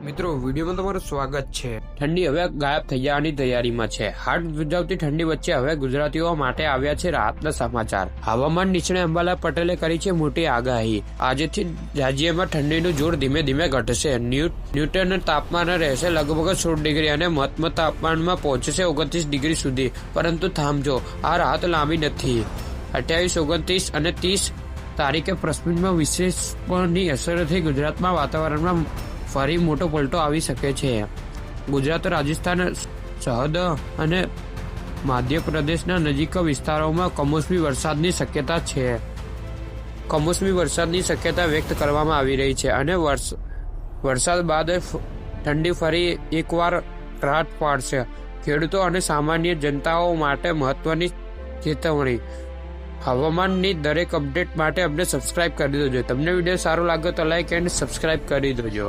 મિત્રો વિડીયોમાં તમારું સ્વાગત છે। ઠંડી હવે ગાયબ થઈ જવાની તૈયારીમાં છે। હાડ ધ્રુજાવતી ઠંડી વચ્ચે હવે ગુજરાતીઓ માટે આવ્યા છે રાહતના સમાચાર। હવામાન નિષ્ણાત અંબાલાલ પટેલે કરી છે મોટી આગાહી। આજથી રાજ્યમાં ઠંડીનું જોર ધીમે ધીમે ઘટશે। ન્યૂટન તાપમાન રહેશે લગભગ 16 ડિગ્રી અને મહત્તમ તાપમાનમાં પહોંચશે 29 ડિગ્રી સુધી। પરંતુ થામજો, આ રાહત લાંબી નથી। 28, 29 અને 30 તારીખે પશ્ચિમમાં વિક્ષેપની અસરથી ગુજરાતમાં વાતાવરણમાં ફરી મોટો પલટો આવી શકે છે। ગુજરાત, રાજસ્થાન સરહદ અને મધ્યપ્રદેશના નજીક વિસ્તારોમાં કમોસમી વરસાદની શક્યતા છે। કમોસમી વરસાદની શક્યતા વ્યક્ત કરવામાં આવી રહી છે અને વરસાદ બાદ ઠંડી ફરી એકવાર રાહત પાડશે। ખેડૂતો અને સામાન્ય જનતાઓ માટે મહત્વની ચેતવણી। હવામાનની દરેક અપડેટ માટે અમને સબસ્ક્રાઇબ કરી દેજો। તમને વિડીયો સારો લાગે તો લાઈક એન્ડ સબસ્ક્રાઇબ કરી દેજો।